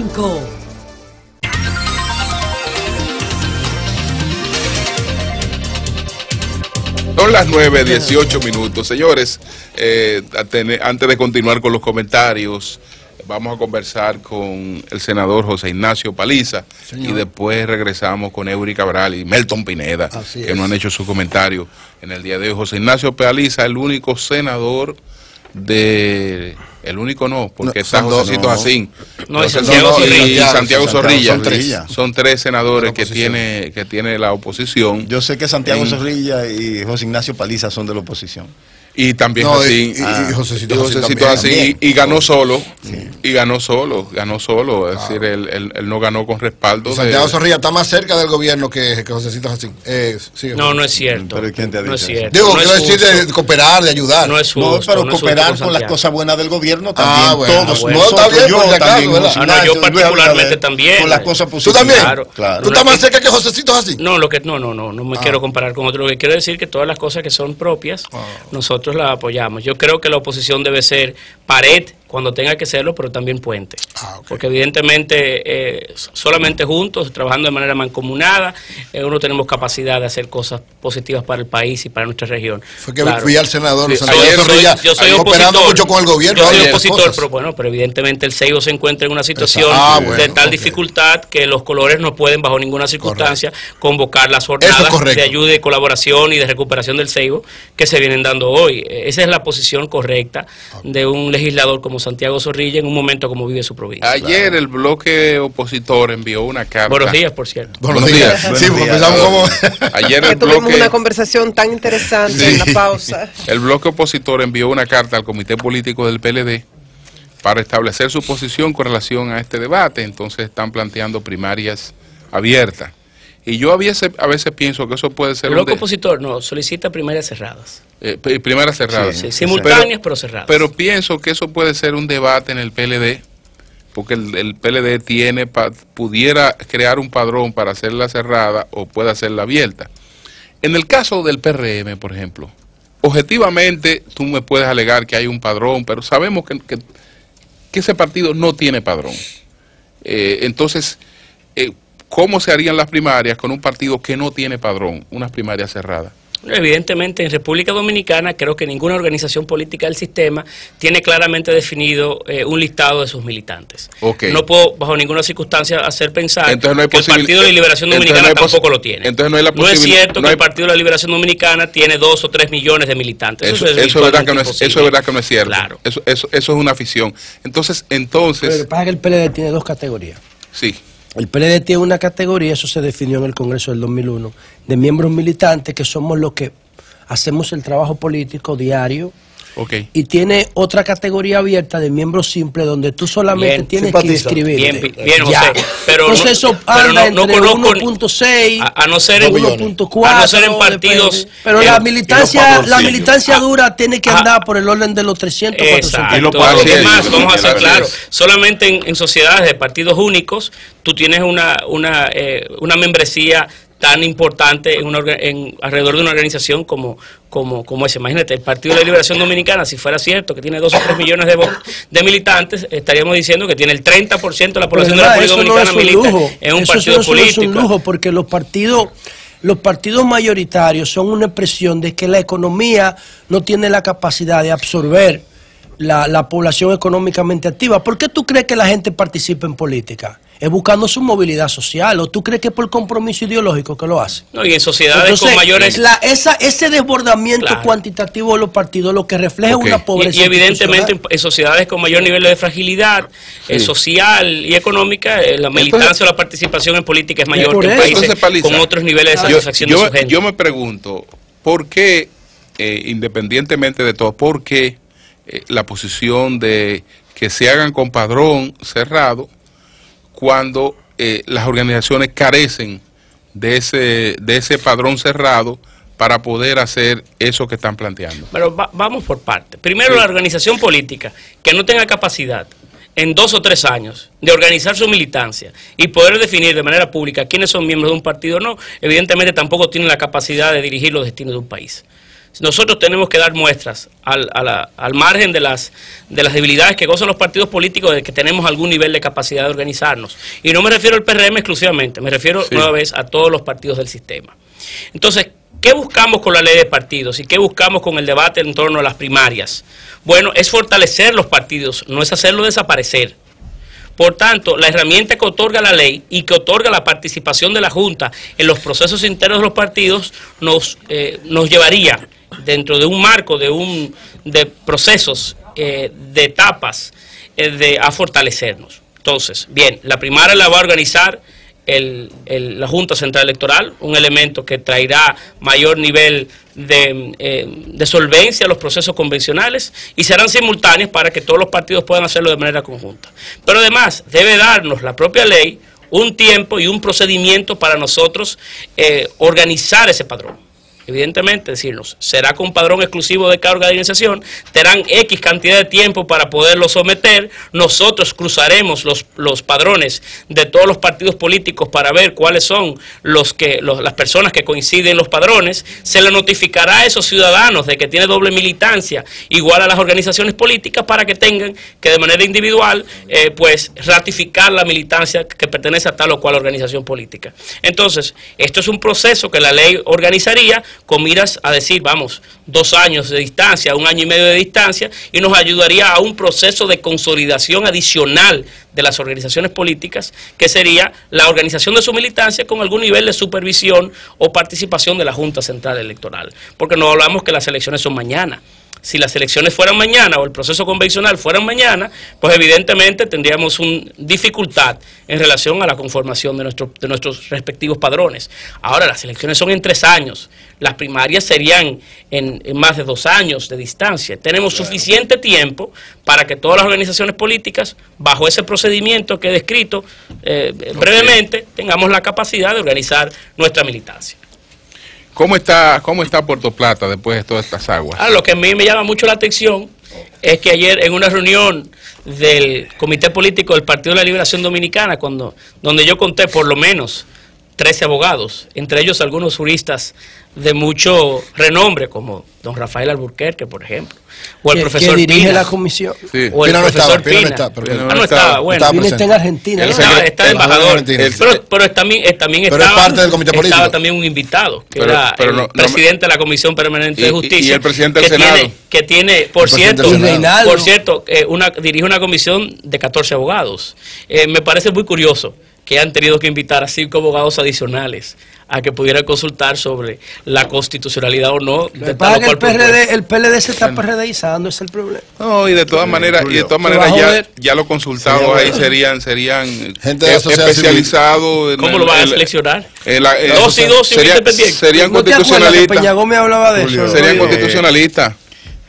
Blanco. Son las 9:18 minutos. Señores, antes de continuar con los comentarios, vamos a conversar con el senador José Ignacio Paliza. Señor. Y después regresamos con Eury Cabral y Melton Pineda, que no han hecho su comentario en el día de hoy. José Ignacio Paliza, el único senador de... El único no, porque está Josecito Jacín. No, es Santiago Zorrilla. Son tres senadores que tiene la oposición. Yo sé que Santiago Zorrilla y José Ignacio Paliza son de la oposición. Y también Jacín, y Josecito Jacín, y ganó solo, y ganó solo, es decir, él no ganó con respaldo. Santiago Zorrilla está más cerca del gobierno que Josecito Jacín. No es cierto. Pero ¿quién te ha dicho? No es cierto. Digo, quiero decir de cooperar, de ayudar. No es justo. Pero cooperar con las cosas buenas del gobierno también. Todos. Bueno. No, está bien, por si acaso, yo particularmente también. Con las cosas positivas. ¿Tú también? Claro. ¿Tú estás más cerca que Josecito Jacín? No me quiero comparar con otro. Lo que quiero decir que todas las cosas que son propias, nosotros las apoyamos. Yo creo que la oposición debe ser pared cuando tenga que serlo, pero también puente. Porque evidentemente solamente juntos, trabajando de manera mancomunada, uno tenemos capacidad de hacer cosas positivas para el país y para nuestra región. Fue que fui al senador yo soy cooperando mucho con el gobierno. Yo soy opositor, pero evidentemente el Seibo se encuentra en una situación de tal dificultad que los colores no pueden bajo ninguna circunstancia convocar las jornadas de ayuda y colaboración y de recuperación del Seibo que se vienen dando hoy. Esa es la posición correcta de un legislador como Santiago Zorrilla en un momento como vive su provincia. Ayer el bloque opositor envió una carta. Buenos días, por cierto. Buenos días. Sí, porque empezamos como... Ayer el bloque... Tuvimos una conversación tan interesante en la pausa. El bloque opositor envió una carta al Comité Político del PLD para establecer su posición con relación a este debate. Entonces están planteando primarias abiertas. Y yo a veces pienso que eso puede ser... El bloque opositor no, solicita primarias cerradas. Primarias cerradas. Sí, simultáneas pero cerradas. Pero pienso que eso puede ser un debate en el PLD, porque el PLD pudiera crear un padrón para hacerla cerrada o puede hacerla abierta. En el caso del PRM, por ejemplo, objetivamente tú me puedes alegar que hay un padrón, pero sabemos que ese partido no tiene padrón. Entonces, ¿cómo se harían las primarias con un partido que no tiene padrón, unas primarias cerradas? Evidentemente, en República Dominicana creo que ninguna organización política del sistema tiene claramente definido un listado de sus militantes. No puedo, bajo ninguna circunstancia, hacer pensar que el Partido de la Liberación Dominicana tampoco lo tiene. Entonces no es cierto que el Partido de la Liberación Dominicana tiene 2 o 3 millones de militantes. Eso es verdad que no es cierto. Claro. Eso es una ficción. Entonces... Pero pasa que el PLD tiene 2 categorías. Sí. El PLD tiene una categoría, eso se definió en el Congreso del 2001, de miembros militantes, que somos los que hacemos el trabajo político diario. Y tiene otra categoría abierta de miembros simples, donde tú solamente tienes que inscribirte. Bien, José. Pero entonces eso anda entre 1.6 a no ser en 1.4. A no ser en partidos. Pero la militancia dura tiene que andar por el orden de los 300, 400. Además, vamos a ser claros, solamente en sociedades de partidos únicos, tú tienes una membresía tan importante alrededor de una organización como esa. Imagínate, el Partido de la Liberación Dominicana, si fuera cierto que tiene 2 o 3 millones de militantes, estaríamos diciendo que tiene el 30% de la población de la República Dominicana milita en un partido político. Es un lujo, porque los partidos mayoritarios son una expresión de que la economía no tiene la capacidad de absorber la población económicamente activa. ¿Por qué tú crees que la gente participa en política? Es buscando su movilidad social, o tú crees que es por compromiso ideológico que lo hace. No, y en sociedades con mayores... ese desbordamiento cuantitativo de los partidos lo que refleja una pobreza y evidentemente en sociedades con mayor nivel de fragilidad social y económica, la militancia o la participación en política es mayor que en países con otros niveles de satisfacción de su gente. Yo me pregunto, ¿por qué, independientemente de todo, por qué la posición de que se hagan con padrón cerrado cuando las organizaciones carecen de ese padrón cerrado para poder hacer eso que están planteando? Pero vamos por partes. Primero, la organización política que no tenga capacidad en 2 o 3 años de organizar su militancia y poder definir de manera pública quiénes son miembros de un partido o no, evidentemente tampoco tienen la capacidad de dirigir los destinos de un país. nosotros tenemos que dar muestras al margen de las debilidades que gozan los partidos políticos, de que tenemos algún nivel de capacidad de organizarnos. Y no me refiero al PRM exclusivamente, me refiero nueva vez a todos los partidos del sistema. Entonces, ¿qué buscamos con la ley de partidos y qué buscamos con el debate en torno a las primarias? Bueno, es fortalecer los partidos, no es hacerlos desaparecer. Por tanto, la herramienta que otorga la ley y que otorga la participación de la Junta en los procesos internos de los partidos nos llevaría dentro de un marco de procesos, de etapas, a fortalecernos. Entonces, bien, la primaria la va a organizar la Junta Central Electoral, un elemento que traerá mayor nivel de solvencia a los procesos convencionales y serán simultáneos para que todos los partidos puedan hacerlo de manera conjunta. Pero además debe darnos la propia ley un tiempo y un procedimiento para nosotros organizar ese padrón. Evidentemente, decirnos, será con padrón exclusivo de cada organización, tendrán X cantidad de tiempo para poderlo someter, nosotros cruzaremos los padrones de todos los partidos políticos para ver cuáles son las personas que coinciden en los padrones, se le notificará a esos ciudadanos de que tiene doble militancia igual a las organizaciones políticas para que tengan que de manera individual pues ratificar la militancia que pertenece a tal o cual organización política. Entonces, esto es un proceso que la ley organizaría con miras a decir, vamos, 2 años de distancia, 1 año y medio de distancia, y nos ayudaría a un proceso de consolidación adicional de las organizaciones políticas, que sería la organización de su militancia con algún nivel de supervisión o participación de la Junta Central Electoral. Porque no hablamos que las elecciones son mañana. Si las elecciones fueran mañana o el proceso convencional fueran mañana, pues evidentemente tendríamos una dificultad en relación a la conformación de nuestros respectivos padrones. Ahora, las elecciones son en 3 años, las primarias serían en más de 2 años de distancia. Tenemos suficiente tiempo para que todas las organizaciones políticas, bajo ese procedimiento que he descrito brevemente, tengamos la capacidad de organizar nuestra militancia. ¿Cómo está Puerto Plata después de todas estas aguas? Lo que a mí me llama mucho la atención es que ayer en una reunión del Comité Político del Partido de la Liberación Dominicana, donde yo conté por lo menos 13 abogados, entre ellos algunos juristas de mucho renombre, como don Rafael Alburquerque, por ejemplo, o el profesor que dirige Pina, la comisión. Sí. O el Pina profesor Pina Pina. no estaba, bueno. Pina está en Argentina. Él ¿no? está embajador, pero también Pero es parte del comité político. Estaba también un invitado, que era el presidente de la Comisión Permanente de Justicia. Y el presidente del Senado. Que tiene, por cierto, dirige una comisión de 14 abogados. Me parece muy curioso que han tenido que invitar a 5 abogados adicionales a que pudieran consultar sobre la constitucionalidad o no de tal o cual el PLD se está PRDizando, ese es el problema. No, y de todas maneras ya los consultados ahí serían gente especializados. ¿Cómo lo van a seleccionar? 2 y 2 independientes. Serían constitucionalistas. Peñagón me hablaba de eso. Serían constitucionalistas.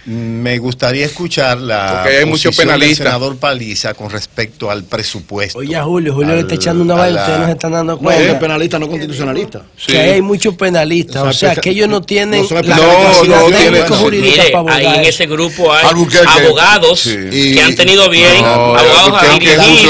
Me gustaría escuchar la posición del senador Paliza con respecto al presupuesto. Oye, Julio le está echando una vaina, ustedes no se están dando cuenta. No, penalista, no constitucionalista. Sí. Que hay muchos penalistas, o sea, que ellos no tienen la capacidad técnico-jurídica para abordar. Ahí en ese grupo hay abogados que han tenido bien, abogados a dirigir.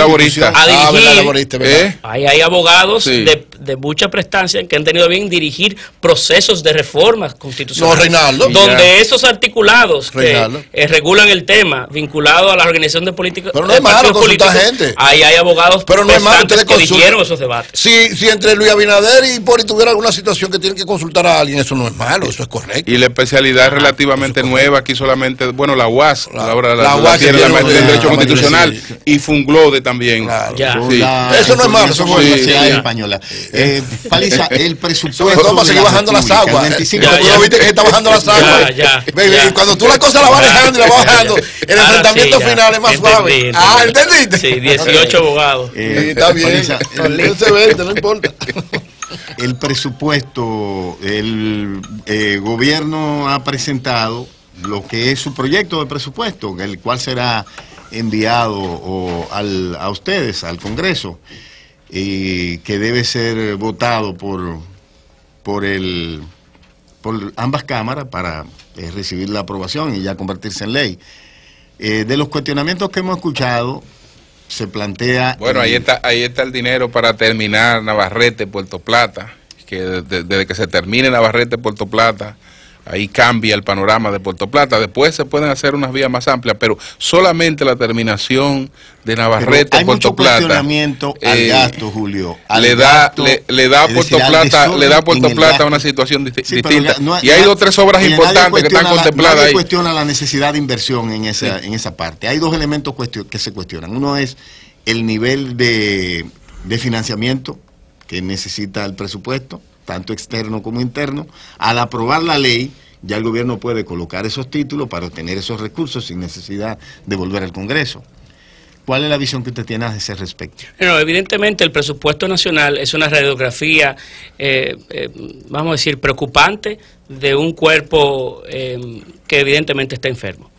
Ahí hay abogados de mucha prestancia que han tenido bien dirigir procesos de reformas constitucionales. No, Reinaldo. Donde esos articulados que regulan el tema vinculado a la organización de política. Pero no es malo consultar gente. Ahí hay abogados pero no es malo, que dirigieron esos debates. Si entre Luis Abinader y Hipólito tuviera alguna situación que tienen que consultar a alguien, eso no es malo, eso es correcto. Y la especialidad relativamente nueva, aquí solamente, bueno, la UAS, la UAS tiene la maestría en Derecho Constitucional, y Funglode también. Claro. Eso no es malo, eso es Universidad Española. Paliza, el presupuesto. Vamos a seguir bajando las aguas. Tú lo viste que se está bajando las aguas. Cuando tú la cosa la vas dejando y la vas bajando, el enfrentamiento final es más suave. ¿Entendiste? Sí, 18 abogados. Está bien. No importa. El presupuesto, el gobierno ha presentado lo que es su proyecto de presupuesto, el cual será enviado a ustedes, al Congreso, que debe ser votado por ambas cámaras para recibir la aprobación y ya convertirse en ley. De los cuestionamientos que hemos escuchado, se plantea... Bueno, ahí está el dinero para terminar Navarrete, Puerto Plata, que desde que se termine Navarrete, Puerto Plata, ahí cambia el panorama de Puerto Plata. Después se pueden hacer unas vías más amplias, pero solamente la terminación de Navarrete a Puerto Plata. Hay mucho cuestionamiento al gasto, Julio. Le da a Puerto Plata una situación distinta. Y hay 2 o 3 obras importantes que están contempladas ahí. Nadie cuestiona la necesidad de inversión en esa parte. Hay 2 elementos que se cuestionan. Uno es el nivel de financiamiento que necesita el presupuesto, tanto externo como interno. Al aprobar la ley, ya el gobierno puede colocar esos títulos para obtener esos recursos sin necesidad de volver al Congreso. ¿Cuál es la visión que usted tiene a ese respecto? Bueno, evidentemente el presupuesto nacional es una radiografía, vamos a decir, preocupante de un cuerpo que evidentemente está enfermo.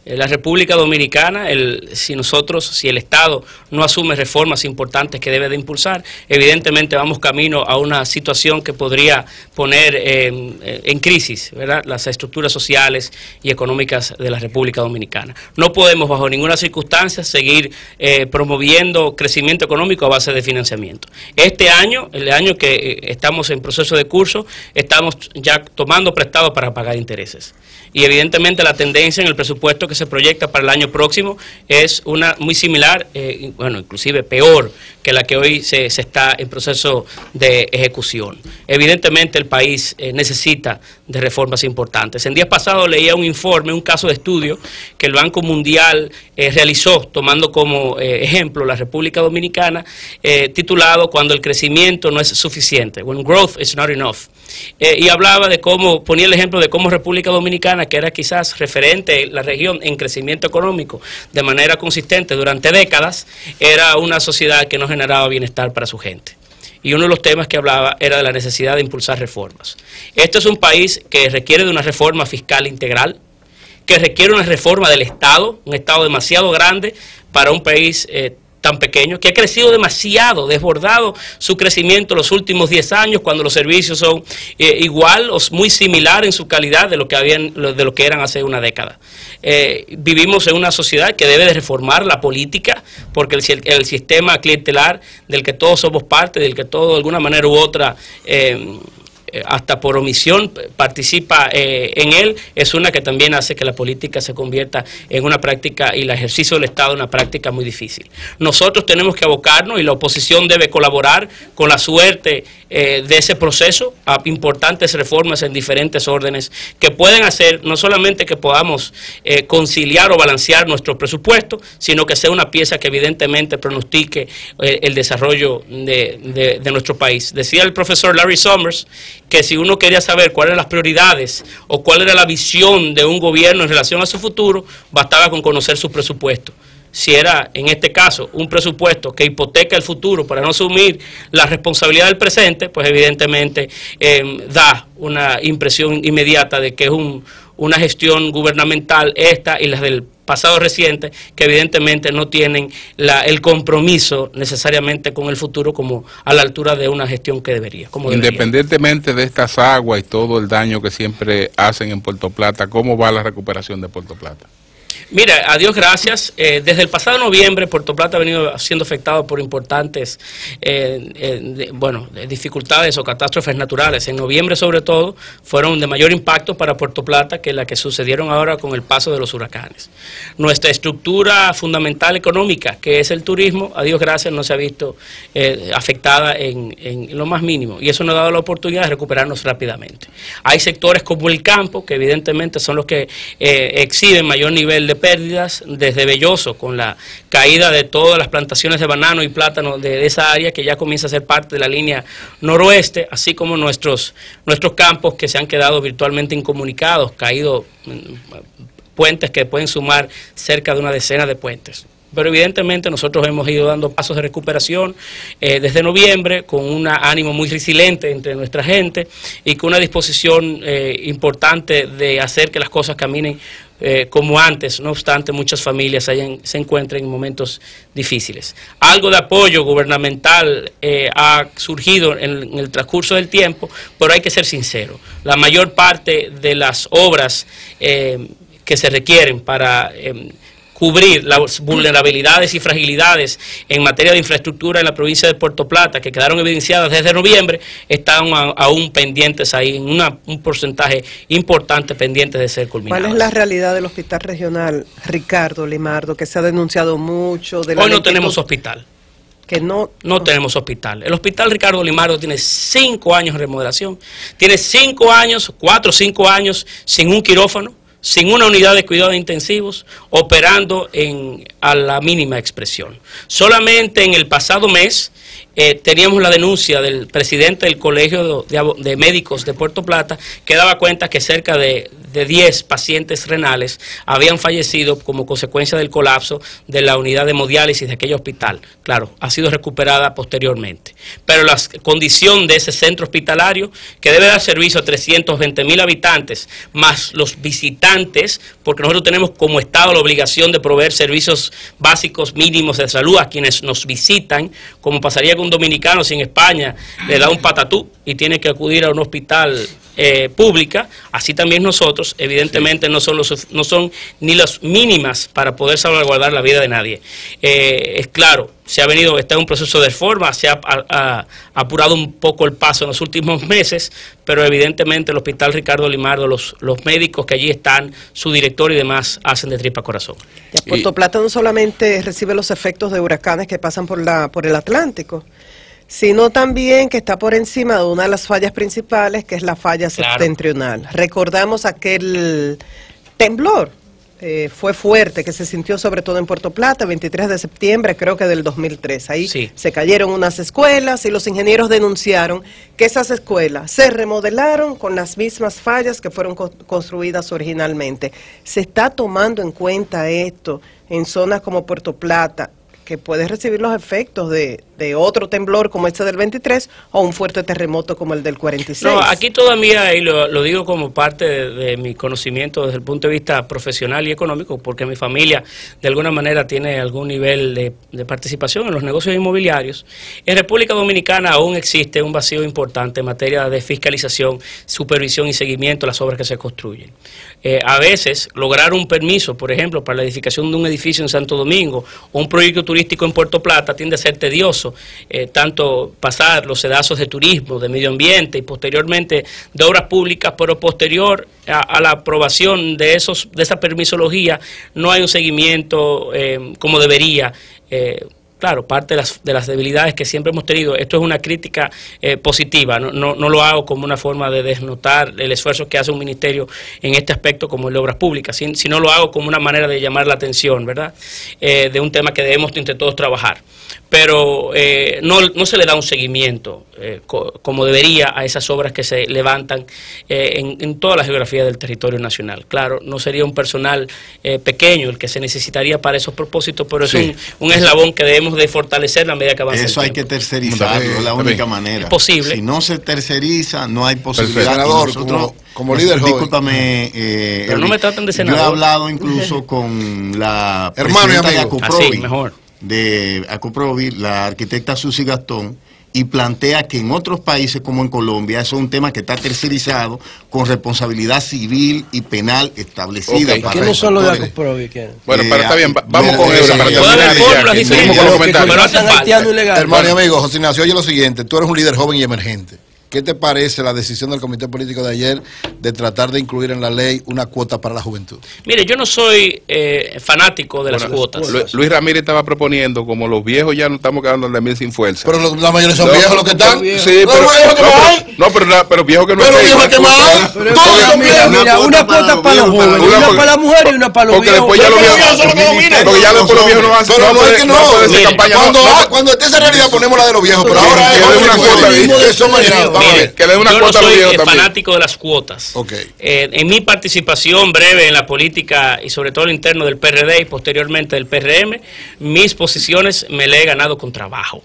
La República Dominicana, si el Estado no asume reformas importantes que debe de impulsar, evidentemente vamos camino a una situación que podría poner en crisis, ¿verdad?, las estructuras sociales y económicas de la República Dominicana. No podemos bajo ninguna circunstancia seguir promoviendo crecimiento económico a base de financiamiento. Este año, el año que estamos en proceso de curso, estamos ya tomando prestado para pagar intereses. Y evidentemente la tendencia en el presupuesto que se proyecta para el año próximo es una muy similar, bueno, inclusive peor que la que hoy se está en proceso de ejecución. Evidentemente el país necesita de reformas importantes. En días pasados leía un informe, un caso de estudio que el Banco Mundial realizó, tomando como ejemplo la República Dominicana, titulado "Cuando el crecimiento no es suficiente", "When growth is not enough". Y hablaba de cómo, ponía el ejemplo de cómo República Dominicana, que era quizás referente en la región en crecimiento económico de manera consistente durante décadas, era una sociedad que no generaba bienestar para su gente. Y uno de los temas que hablaba era de la necesidad de impulsar reformas. Este es un país que requiere de una reforma fiscal integral, que requiere una reforma del Estado, un Estado demasiado grande para un país tan pequeño, que ha crecido demasiado, desbordado su crecimiento los últimos 10 años, cuando los servicios son igual o muy similar en su calidad de lo que eran hace una década. Vivimos en una sociedad que debe de reformar la política, porque el sistema clientelar del que todos somos parte, del que todos de alguna manera u otra hasta por omisión participa en él, es una que también hace que la política se convierta en una práctica y el ejercicio del Estado en una práctica muy difícil. Nosotros tenemos que abocarnos y la oposición debe colaborar con la suerte de ese proceso a importantes reformas en diferentes órdenes que pueden hacer no solamente que podamos conciliar o balancear nuestro presupuesto, sino que sea una pieza que evidentemente pronostique el desarrollo de nuestro país. Decía el profesor Larry Summers que si uno quería saber cuáles eran las prioridades o cuál era la visión de un gobierno en relación a su futuro, bastaba con conocer su presupuesto. Si era, en este caso, un presupuesto que hipoteca el futuro para no asumir la responsabilidad del presente, pues evidentemente da una impresión inmediata de que es una gestión gubernamental esta y las del pasado reciente, que evidentemente no tienen el compromiso necesariamente con el futuro como a la altura de una gestión que debería. Independientemente de estas aguas y todo el daño que siempre hacen en Puerto Plata, ¿cómo va la recuperación de Puerto Plata? Mira, a Dios gracias, desde el pasado noviembre Puerto Plata ha venido siendo afectado por importantes dificultades o catástrofes naturales. En noviembre sobre todo fueron de mayor impacto para Puerto Plata que la que sucedieron ahora con el paso de los huracanes. Nuestra estructura fundamental económica, que es el turismo, a Dios gracias no se ha visto afectada en lo más mínimo, y eso nos ha dado la oportunidad de recuperarnos rápidamente. Hay sectores como el campo, que evidentemente son los que exhiben mayor nivel de pérdidas, desde Belloso, con la caída de todas las plantaciones de banano y plátano de esa área que ya comienza a ser parte de la línea noroeste, así como nuestros campos que se han quedado virtualmente incomunicados, caído puentes que pueden sumar cerca de una decena de puentes. Pero evidentemente nosotros hemos ido dando pasos de recuperación desde noviembre, con un ánimo muy resiliente entre nuestra gente y con una disposición importante de hacer que las cosas caminen como antes. No obstante, muchas familias se encuentran en momentos difíciles. Algo de apoyo gubernamental ha surgido en el transcurso del tiempo, pero hay que ser sincero. La mayor parte de las obras que se requieren para cubrir las vulnerabilidades y fragilidades en materia de infraestructura en la provincia de Puerto Plata, que quedaron evidenciadas desde noviembre, están aún pendientes ahí, en un porcentaje importante pendientes de ser culminadas. ¿Cuál es la realidad del hospital regional Ricardo Limardo, que se ha denunciado mucho? Hoy no tenemos hospital. Que no tenemos hospital. El hospital Ricardo Limardo tiene 5 años de remodelación, tiene 5 años, 4 o 5 años sin un quirófano, sin una unidad de cuidados intensivos, operando a la mínima expresión. Solamente en el pasado mes teníamos la denuncia del presidente del Colegio de Médicos de Puerto Plata, que daba cuenta que cerca de 10 pacientes renales habían fallecido como consecuencia del colapso de la unidad de hemodiálisis de aquel hospital. Claro, ha sido recuperada posteriormente. Pero la condición de ese centro hospitalario, que debe dar servicio a 320.000 habitantes, más los visitantes, porque nosotros tenemos como Estado la obligación de proveer servicios básicos mínimos de salud a quienes nos visitan, como pasaría con un dominicano si en España le da un patatú y tiene que acudir a un hospital pública, así también nosotros, evidentemente no son ni las mínimas para poder salvaguardar la vida de nadie. Es claro, está en un proceso de reforma, se ha apurado un poco el paso en los últimos meses, pero evidentemente el Hospital Ricardo Limardo, los médicos que allí están, su director y demás, hacen de tripa corazón. Puerto Plata no solamente recibe los efectos de huracanes que pasan por el Atlántico, sino también que está por encima de una de las fallas principales, que es la falla septentrional. Recordamos aquel temblor, fue fuerte, que se sintió sobre todo en Puerto Plata, 23 de septiembre, creo que del 2003. Ahí se cayeron unas escuelas y los ingenieros denunciaron que esas escuelas se remodelaron con las mismas fallas que fueron construidas originalmente. ¿Se está tomando en cuenta esto en zonas como Puerto Plata, que puede recibir los efectos de otro temblor como este del 23 o un fuerte terremoto como el del 46? No, aquí todavía, y lo digo como parte de mi conocimiento desde el punto de vista profesional y económico, porque mi familia de alguna manera tiene algún nivel de participación en los negocios inmobiliarios. En República Dominicana aún existe un vacío importante en materia de fiscalización, supervisión y seguimiento de las obras que se construyen. A veces lograr un permiso, por ejemplo, para la edificación de un edificio en Santo Domingo o un proyecto turístico en Puerto Plata tiende a ser tedioso, tanto pasar los sedazos de turismo, de medio ambiente y posteriormente de obras públicas, pero posterior a la aprobación de esa permisología no hay un seguimiento como debería. Claro, parte de las debilidades que siempre hemos tenido, esto es una crítica positiva, no lo hago como una forma de desnotar el esfuerzo que hace un ministerio en este aspecto como el de obras públicas, sino lo hago como una manera de llamar la atención, ¿verdad?, de un tema que debemos entre todos trabajar. Pero no se le da un seguimiento como debería a esas obras que se levantan en toda la geografía del territorio nacional. Claro, no sería un personal pequeño el que se necesitaría para esos propósitos, pero es un eslabón que debemos de fortalecer a medida que avance. Eso hay que tercerizarlo, es la única manera. Es posible. Si no se terceriza, no hay posibilidad. Nosotros, como líder joven. Discúlpame, pero no me traten de senador. Yo he hablado incluso con la hermano y presidenta de amigo. Acuprovi, mejor. de Acuprovi, la arquitecta Susi Gastón, y plantea que en otros países como en Colombia eso es un tema que está tercerizado con responsabilidad civil y penal establecida. Okay. ¿Quiénes son los de Acuprovi? Bueno, pero está bien, vamos con Eura para terminar. Seguimos con los comentarios. Hermano y amigo, José Ignacio, oye lo siguiente, tú eres un líder joven y emergente. ¿Qué te parece la decisión del Comité Político de ayer de tratar de incluir en la ley una cuota para la juventud? Mire, yo no soy fanático de las cuotas. Luis Ramírez estaba proponiendo, como los viejos ya no estamos quedando también sin fuerza. Pero la mayoría son viejos los que están. Sí, pero viejos que no están. Pero viejos que más. Todos son viejos. Mira, una cuota para los jóvenes, una para las mujeres y una para los viejos. Porque ya después los viejos no hacen. Pero no es que no. Cuando esté esa realidad ponemos la de los viejos, pero ahora es una cuota. Eso mañana. Mire, yo no soy fanático de las cuotas. En mi participación breve en la política y sobre todo el interno del PRD y posteriormente del PRM, mis posiciones me las he ganado con trabajo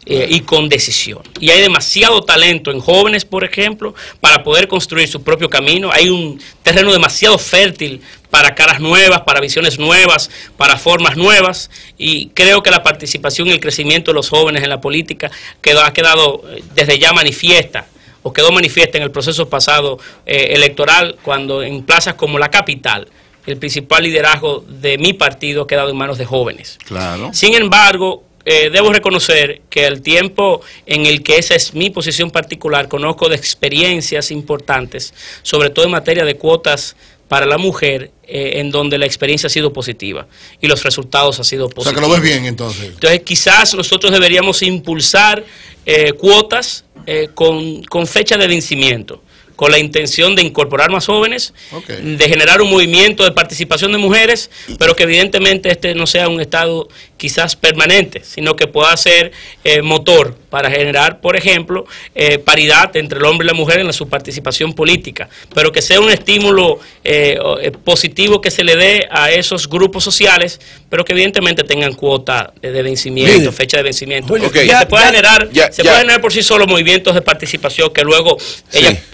y con decisión. Y hay demasiado talento en jóvenes, por ejemplo, para poder construir su propio camino. Hay un terreno demasiado fértil para caras nuevas, para visiones nuevas, para formas nuevas, y creo que la participación y el crecimiento de los jóvenes en la política ha quedado desde ya manifiesta, o quedó manifiesta en el proceso pasado electoral, cuando en plazas como la capital el principal liderazgo de mi partido ha quedado en manos de jóvenes. Claro. Sin embargo, debo reconocer que el tiempo en el que esa es mi posición particular, conozco de experiencias importantes, sobre todo en materia de cuotas para la mujer, en donde la experiencia ha sido positiva y los resultados han sido positivos. O sea, que lo ves bien entonces. Entonces, quizás nosotros deberíamos impulsar cuotas con fecha de vencimiento, con la intención de incorporar más jóvenes, de generar un movimiento de participación de mujeres, pero que evidentemente este no sea un estado quizás permanente, sino que pueda ser motor para generar, por ejemplo, paridad entre el hombre y la mujer en su participación política, pero que sea un estímulo positivo que se le dé a esos grupos sociales, pero que evidentemente tengan cuota de vencimiento, fecha de vencimiento. Se puede generar por sí solo movimientos de participación que luego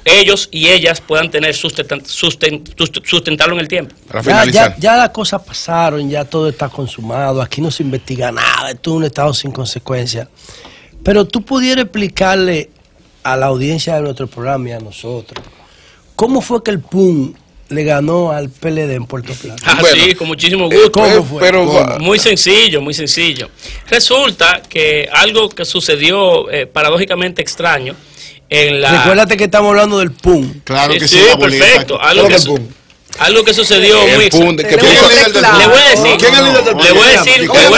ellos y ellas puedan tener sustentarlo en el tiempo. Para finalizar. Ya las cosas pasaron, ya todo está consumado, aquí no se investiga nada, esto es un estado sin consecuencias. Pero tú pudieras explicarle a la audiencia de nuestro programa y a nosotros, ¿cómo fue que el PUN le ganó al PLD en Puerto Plata? Sí, con muchísimo gusto. ¿Cómo fue? Muy sencillo, muy sencillo. Resulta que algo que sucedió paradójicamente extraño en la... Recuérdate que estamos hablando del PUN. Claro que sí, perfecto. Algo que sucedió muy... Le voy a decir... ¿Quién es el líder del PUN? Le voy a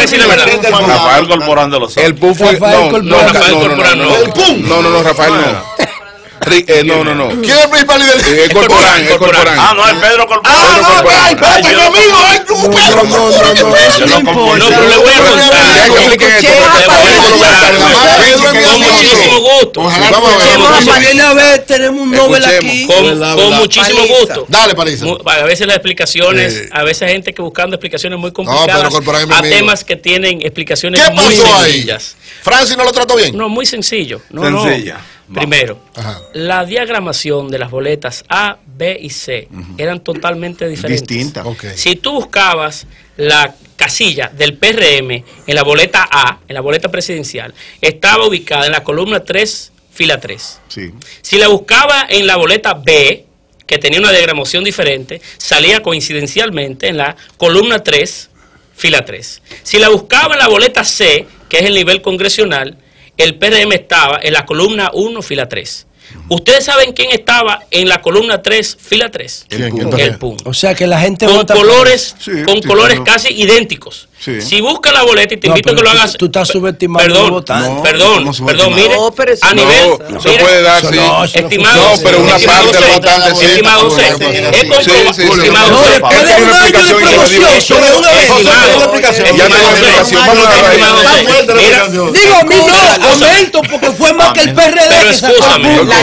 decir la verdad. Rafael Corporán de los Santos. El PUN fue... Rafael Corporán no. ¿El PUN? No, Rafael no. No. ¿Quién es el principal líder? Es Corporán. No, es Pedro Corporán. No, pero le voy a contar. Con muchísimo gusto. Tenemos un Nobel aquí. Con muchísimo gusto. Dale, Parisa. A veces las explicaciones, a veces hay gente que buscando explicaciones muy complicadas a temas que tienen explicaciones muy sencillas. ¿Francis no lo trató bien? No, muy sencillo. Sencilla. Primero, la diagramación de las boletas A, B y C eran totalmente diferentes. Distintas. Si tú buscabas la casilla del PRM en la boleta A, en la boleta presidencial, estaba ubicada en la columna 3, fila 3. Sí. Si la buscaba en la boleta B, que tenía una diagramación diferente, salía coincidencialmente en la columna 3, fila 3. Si la buscaba en la boleta C, que es el nivel congresional, el PRM estaba en la columna 1, fila 3. ¿Ustedes saben quién estaba en la columna 3, fila 3? El PUN. O sea que la gente con vota colores, colores casi idénticos. Sí. Si busca la boleta y te invito a que lo hagas. Tú estás subestimando. Perdón, mire, a nivel. No se puede dar, sí. Estimado, no, pero una parte del votante sí. Estimado C. Es comprobado. Estimado C. Después de un año de promoción sobre una vez. Digo, a mí no, aumento, porque fue más que el PRD.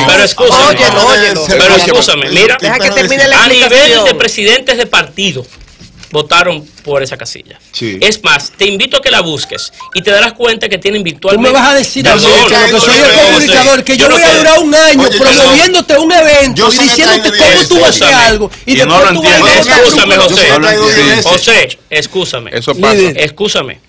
Pero escúchame, mira, a nivel de presidentes de partido votaron por esa casilla. Sí. Es más, te invito a que la busques y te darás cuenta que tienen virtualmente... Tú me vas a decir a mí que soy el comunicador, que yo voy a durar un año promoviéndote un evento y diciéndote cómo tú vas a hacer algo. Y no lo entiendo. Escúchame, José. Escúchame. Eso pasa. Escúchame.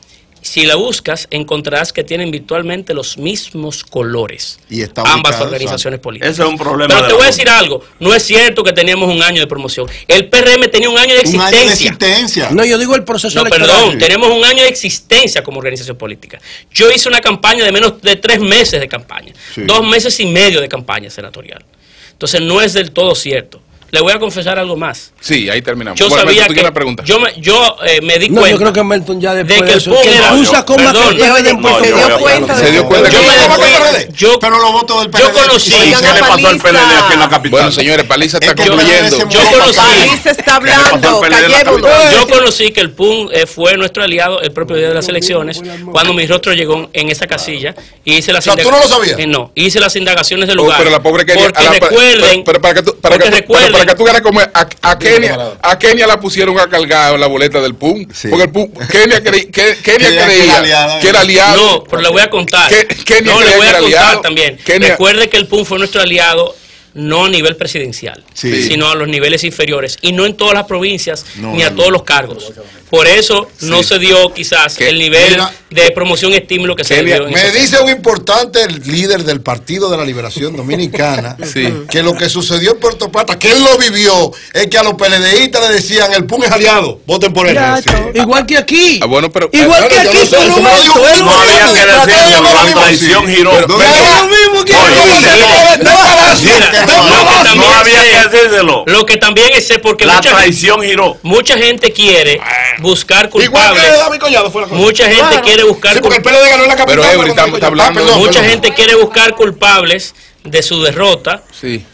Si la buscas, encontrarás que tienen virtualmente los mismos colores. Y está ambas organizaciones políticas. Ese es un problema. Pero te voy a decir algo. No es cierto que teníamos un año de promoción. El PRM tenía un año de existencia. No, yo digo el proceso electoral. Perdón, tenemos un año de existencia como organización política. Yo hice una campaña de menos de 3 meses de campaña. 2 meses y medio de campaña senatorial. Entonces no es del todo cierto. Le voy a confesar algo más. Sí, ahí terminamos. Yo sabía que yo me di cuenta. Yo creo que Melton ya después de que el PUN era usa como se dio cuenta. Pero los votos del PLD. Yo conocí. ¿Qué le pasó al PLD aquí en la capital? Bueno, señores, Paliza está concluyendo. Paliza está hablando. Yo conocí que el PUN fue nuestro aliado el propio día de las elecciones, cuando mi rostro llegó en esa casilla y hice las indagaciones. ¿Tú no lo sabías? No, hice las indagaciones del lugar. Pero la pobre Kenia. Para que tú ganes como a Kenia la pusieron a cargar la boleta del PUN. Sí. Porque el PUN, Kenia creía que era aliado. No, pero le voy a contar. Kenia le voy a contar también. Recuerde que el PUN fue nuestro aliado no a nivel presidencial, sino a los niveles inferiores, y no en todas las provincias ni a todos los cargos. Por eso no se dio quizás el nivel de promoción y estímulo que se dio. Me dice un importante líder del Partido de la Liberación Dominicana que lo que sucedió en Puerto Plata, que él lo vivió, es que a los PLDistas le decían: el PUN es aliado, voten por él. Igual que aquí. Bueno, pero igual que aquí, no había que decirlo, la traición giró. No había que decirlo. Lo que también es porque la traición giró. Mucha gente quiere buscar culpables. Mucha gente quiere buscar culpables. Pero está hablando. Mucha gente quiere buscar culpables de su derrota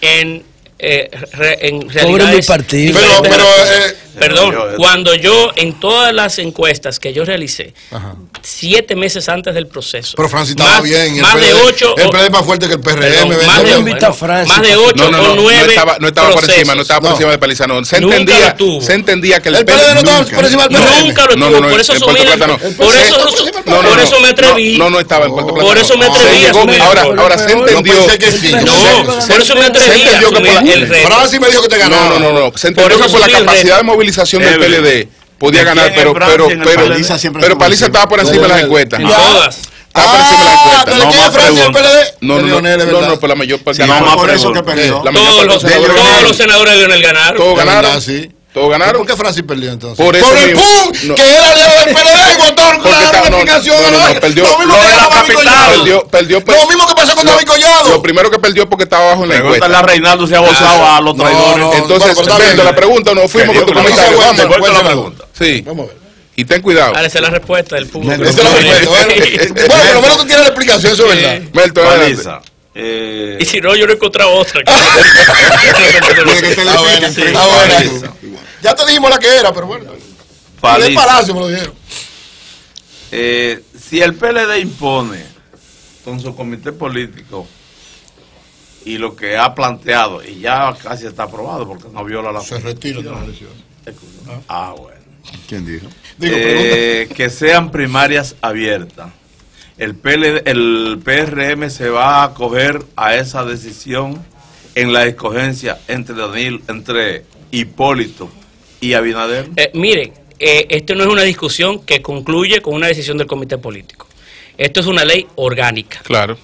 en realidades. Perdón, cuando yo en todas las encuestas que yo realicé, 7 meses antes del proceso. Pero Francis estaba bien. Más de 8. El PLD es más fuerte que el PRM. Más de 8 o 9. No estaba por encima, no estaba por encima de Palizano. Se entendía que el PLD no estaba por encima del PRM. Nunca lo tuvo. Por eso Por eso me atreví. No estaba en Puerto Plata. Por eso me atreví a asumir. Ahora se entendió. Por eso me atreví a asumir el reto. Francis me dijo que te ganaba. No. Se entendió que por la capacidad de movilización del PLD podía ganar, pero Paliza estaba por encima de las encuestas. Todas. Estaba por encima de las encuestas. ¿De quién es Francia el PLD? No, por la mayor parte. Por eso que perdió. Todos los senadores de Leonel ganaron. Todos ganaron. ¿Todos ganaron? ¿Por qué Francis perdió entonces? Por el PUN, que era aliado del PLD, y votaron con la ratificación. Perdió. Lo mismo que pasó con David Collado. Lo primero que perdió porque estaba abajo en la encuesta. Pregúntale a Reinaldo si ha votado a los traidores. Entonces, viendo la pregunta, nos fuimos con tu comentario. Vamos. Sí. Vamos a ver. Y ten cuidado. Esa es la respuesta del público. Bueno, por lo menos tú tienes la explicación, eso es verdad. Paliza. Y si no, yo no he encontrado otra. Ya te dijimos la que era, pero bueno. El Palacio me lo dijeron. Si el PLD impone con su comité político y lo que ha planteado, y ya casi está aprobado porque no viola la... Se retira de las elecciones. Bueno. ¿Quién dijo? Que sean primarias abiertas. El PRM se va a acoger a esa decisión en la escogencia entre Hipólito y Abinader. Miren, esto no es una discusión que concluye con una decisión del comité político. Esto es una ley orgánica,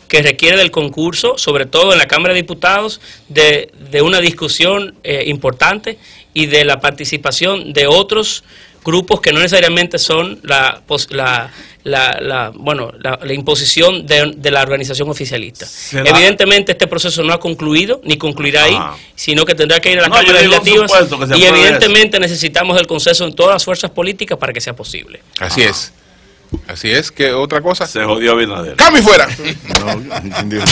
que requiere del concurso, sobre todo en la Cámara de Diputados, de una discusión importante y de la participación de otros grupos que no necesariamente son la imposición de la organización oficialista. Evidentemente este proceso no ha concluido, ni concluirá ahí, sino que tendrá que ir a las cámaras legislativas, y evidentemente necesitamos el consenso en todas las fuerzas políticas para que sea posible. Así es. Así es. ¿Qué otra cosa? Se jodió Abinader. ¡Cambio fuera! No, entendido.